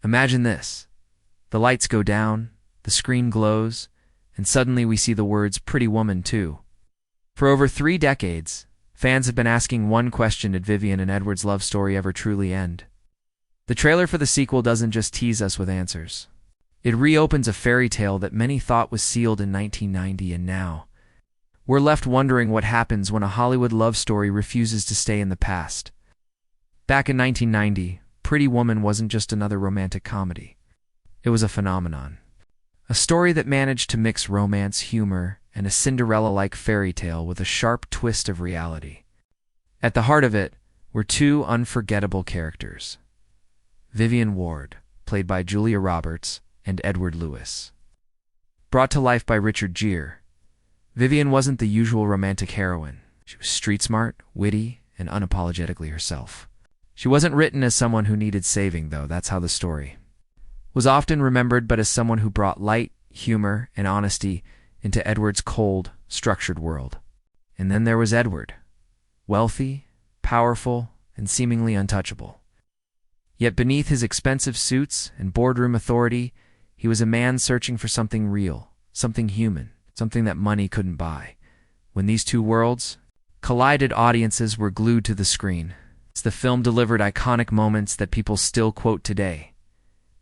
Imagine this. The lights go down, the screen glows, and suddenly we see the words Pretty Woman 2. For over 3 decades, fans have been asking one question: did Vivian and Edward's love story ever truly end? The trailer for the sequel doesn't just tease us with answers. It reopens a fairy tale that many thought was sealed in 1990, and now we're left wondering what happens when a Hollywood love story refuses to stay in the past. Back in 1990, Pretty Woman wasn't just another romantic comedy. It was a phenomenon. A story that managed to mix romance, humor, and a Cinderella-like fairy tale with a sharp twist of reality. At the heart of it were 2 unforgettable characters: Vivian Ward, played by Julia Roberts, and Edward Lewis. Brought to life by Richard Gere, Vivian wasn't the usual romantic heroine. She was street-smart, witty, and unapologetically herself. She wasn't written as someone who needed saving, though. That's how the story was often remembered, but as someone who brought light, humor, and honesty into Edward's cold, structured world. And then there was Edward, wealthy, powerful, and seemingly untouchable. Yet beneath his expensive suits and boardroom authority, he was a man searching for something real, something human, something that money couldn't buy. When these 2 worlds collided, audiences were glued to the screen. The film delivered iconic moments that people still quote today.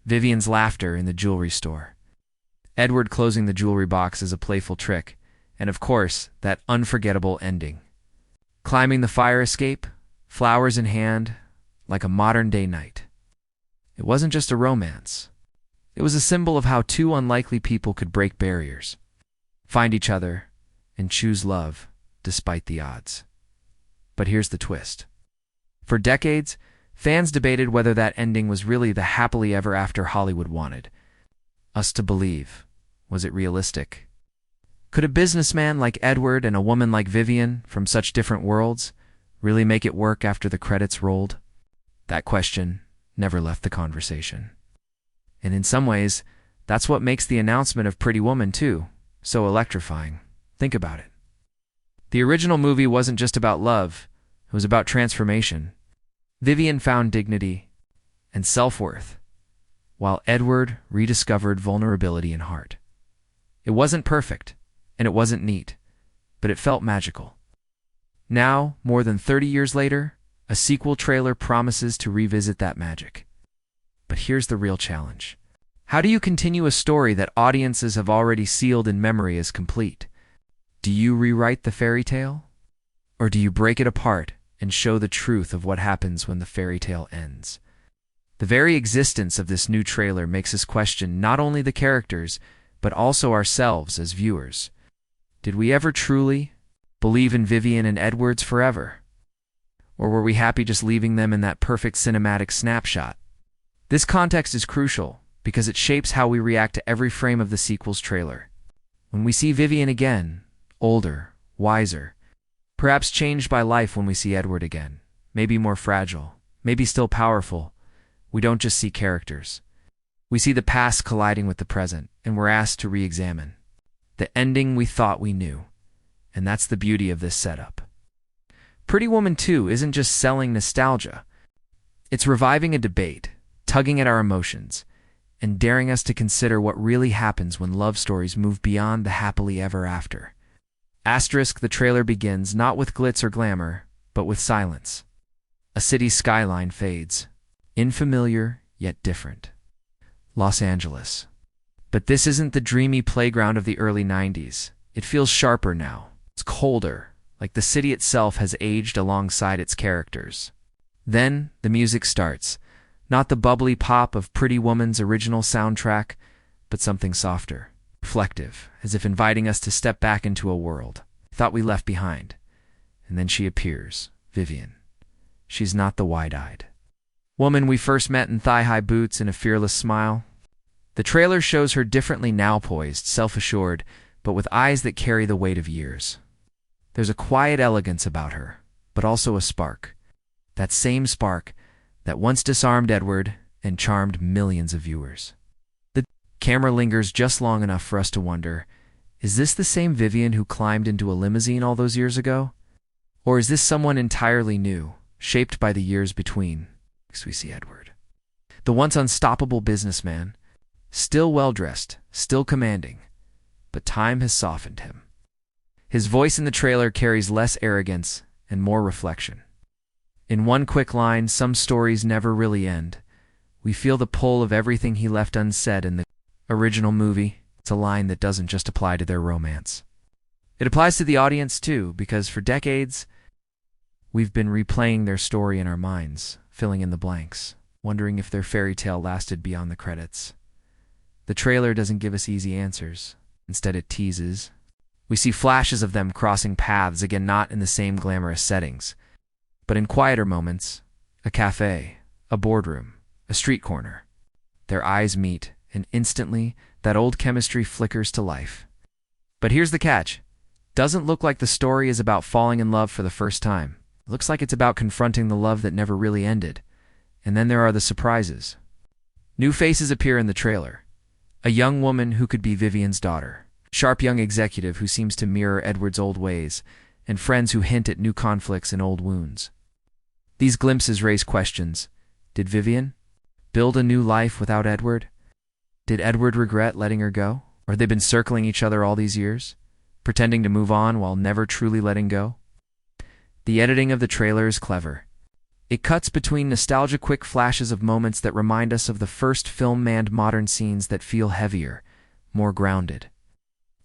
Vivian's laughter in the jewelry store, Edward closing the jewelry box as a playful trick, and of course, that unforgettable ending. Climbing the fire escape, flowers in hand, like a modern-day knight. It wasn't just a romance. It was a symbol of how 2 unlikely people could break barriers, find each other, and choose love despite the odds. But here's the twist. For decades, fans debated whether that ending was really the happily ever after Hollywood wanted us to believe. Was it realistic? Could a businessman like Edward and a woman like Vivian, from such different worlds, really make it work after the credits rolled? That question never left the conversation. And in some ways, that's what makes the announcement of Pretty Woman 2 so electrifying. Think about it. The original movie wasn't just about love, it was about transformation. Vivian found dignity and self-worth, while Edward rediscovered vulnerability and heart. It wasn't perfect, and it wasn't neat, but it felt magical. Now, more than 30 years later, a sequel trailer promises to revisit that magic. But here's the real challenge. How do you continue a story that audiences have already sealed in memory as complete? Do you rewrite the fairy tale? Or do you break it apart and show the truth of what happens when the fairy tale ends? The very existence of this new trailer makes us question not only the characters, but also ourselves as viewers. Did we ever truly believe in Vivian and Edward's forever? Or were we happy just leaving them in that perfect cinematic snapshot? This context is crucial because it shapes how we react to every frame of the sequel's trailer. When we see Vivian again, older, wiser, perhaps changed by life when we see Edward again, maybe more fragile, maybe still powerful, we don't just see characters. We see the past colliding with the present, and we're asked to re-examine the ending we thought we knew. And that's the beauty of this setup. Pretty Woman 2 isn't just selling nostalgia. It's reviving a debate, tugging at our emotions, and daring us to consider what really happens when love stories move beyond the happily ever after. Asterisk, the trailer begins not with glitz or glamour, but with silence. A city's skyline fades. Unfamiliar, yet different. Los Angeles. But this isn't the dreamy playground of the early 90s. It feels sharper now. It's colder, like the city itself has aged alongside its characters. Then the music starts. Not the bubbly pop of Pretty Woman's original soundtrack, but something softer, reflective, as if inviting us to step back into a world thought we left behind. And then she appears, Vivian. She's not the wide-eyed woman we first met in thigh-high boots and a fearless smile. The trailer shows her differently now, poised, self-assured, but with eyes that carry the weight of years. There's a quiet elegance about her, but also a spark. That same spark that once disarmed Edward and charmed millions of viewers. The camera lingers just long enough for us to wonder, is this the same Vivian who climbed into a limousine all those years ago? Or is this someone entirely new, shaped by the years between? Next we see Edward. The once unstoppable businessman, still well-dressed, still commanding, but time has softened him. His voice in the trailer carries less arrogance and more reflection. In one quick line, some stories never really end. We feel the pull of everything he left unsaid in the original movie. It's a line that doesn't just apply to their romance. It applies to the audience too, because for decades, we've been replaying their story in our minds, filling in the blanks, wondering if their fairy tale lasted beyond the credits. The trailer doesn't give us easy answers. Instead, it teases. We see flashes of them crossing paths, again not in the same glamorous settings, but in quieter moments, a cafe, a boardroom, a street corner. Their eyes meet, and instantly, that old chemistry flickers to life. But here's the catch. Doesn't look like the story is about falling in love for the first time. It looks like it's about confronting the love that never really ended. And then there are the surprises. New faces appear in the trailer. A young woman who could be Vivian's daughter, sharp young executive who seems to mirror Edward's old ways, and friends who hint at new conflicts and old wounds. These glimpses raise questions. Did Vivian build a new life without Edward? Did Edward regret letting her go? Or had they been circling each other all these years, pretending to move on while never truly letting go? The editing of the trailer is clever. It cuts between nostalgic quick flashes of moments that remind us of the first film and modern scenes that feel heavier, more grounded.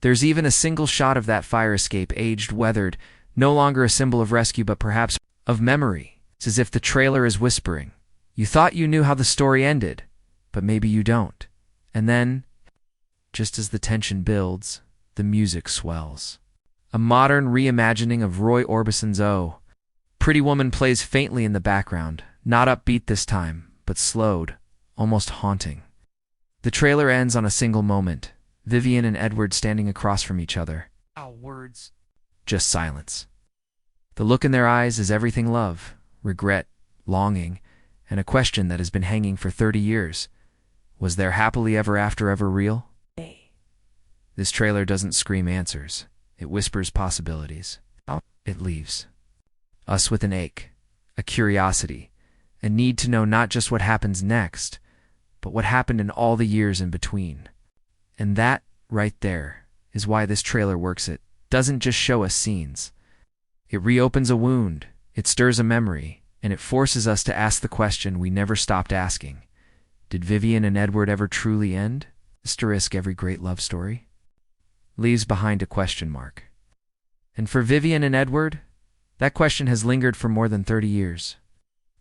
There's even a single shot of that fire escape, aged, weathered, no longer a symbol of rescue but perhaps of memory. It's as if the trailer is whispering, you thought you knew how the story ended, but maybe you don't. And then, just as the tension builds, the music swells. A modern reimagining of Roy Orbison's O. Pretty Woman plays faintly in the background, not upbeat this time, but slowed, almost haunting. The trailer ends on a single moment, Vivian and Edward standing across from each other. Words. Just silence. The look in their eyes is everything love, regret, longing, and a question that has been hanging for 30 years. Was their happily ever after ever real? This trailer doesn't scream answers. It whispers possibilities. It leaves us with an ache, a curiosity, a need to know not just what happens next, but what happened in all the years in between. And that, right there, is why this trailer works. It doesn't just show us scenes. It reopens a wound, it stirs a memory, and it forces us to ask the question we never stopped asking. Did Vivian and Edward ever truly end? Asterisk every great love story leaves behind a question mark. And for Vivian and Edward, that question has lingered for more than 30 years.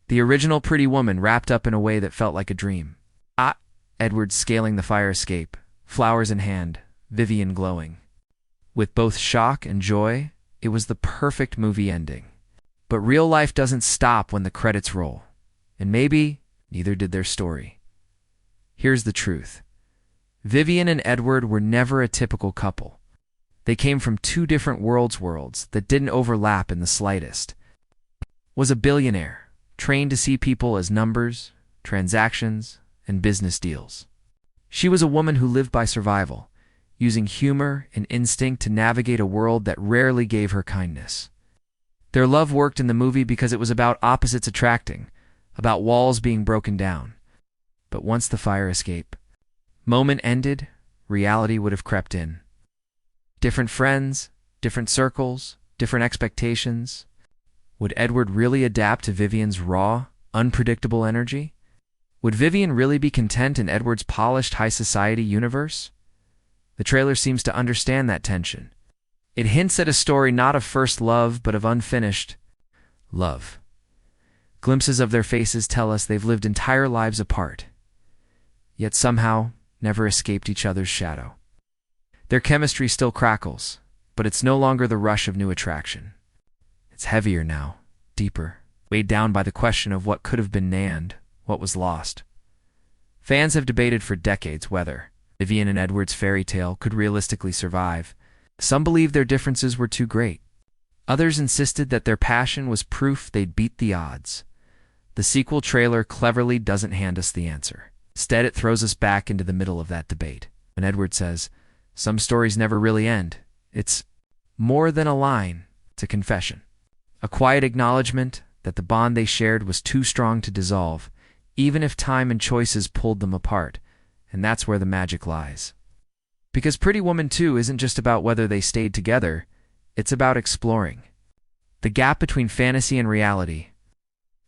The original Pretty Woman wrapped up in a way that felt like a dream. Edward scaling the fire escape, flowers in hand, Vivian glowing. With both shock and joy, it was the perfect movie ending. But real life doesn't stop when the credits roll. And maybe neither did their story. Here's the truth. Vivian and Edward were never a typical couple. They came from two different worlds that didn't overlap in the slightest. Was a billionaire, trained to see people as numbers, transactions, and business deals. She was a woman who lived by survival, using humor and instinct to navigate a world that rarely gave her kindness. Their love worked in the movie because it was about opposites attracting, about walls being broken down. But once the fire escape moment ended, reality would have crept in. Different friends, different circles, different expectations. Would Edward really adapt to Vivian's raw, unpredictable energy? Would Vivian really be content in Edward's polished high society universe? The trailer seems to understand that tension. It hints at a story not of first love, but of unfinished love. Glimpses of their faces tell us they've lived entire lives apart, yet somehow never escaped each other's shadow. Their chemistry still crackles, but it's no longer the rush of new attraction. It's heavier now, deeper, weighed down by the question of what could have been and what was lost. Fans have debated for decades whether Vivian and Edward's fairy tale could realistically survive. Some believed their differences were too great. Others insisted that their passion was proof they'd beat the odds. The sequel trailer cleverly doesn't hand us the answer. Instead, it throws us back into the middle of that debate. When Edward says, "Some stories never really end," it's more than a line, it's a confession. A quiet acknowledgement that the bond they shared was too strong to dissolve, even if time and choices pulled them apart, and that's where the magic lies. Because Pretty Woman 2 isn't just about whether they stayed together, it's about exploring the gap between fantasy and reality.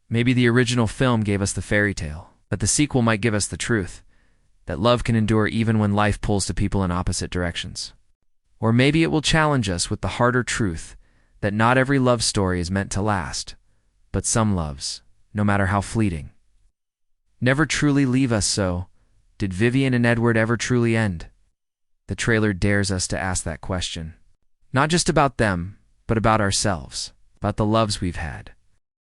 Maybe the original film gave us the fairy tale, but the sequel might give us the truth, that love can endure even when life pulls to people in opposite directions. Or maybe it will challenge us with the harder truth that not every love story is meant to last, but some loves, no matter how fleeting, never truly leave us. So, did Vivian and Edward ever truly end? The trailer dares us to ask that question. Not just about them, but about ourselves, about the loves we've had,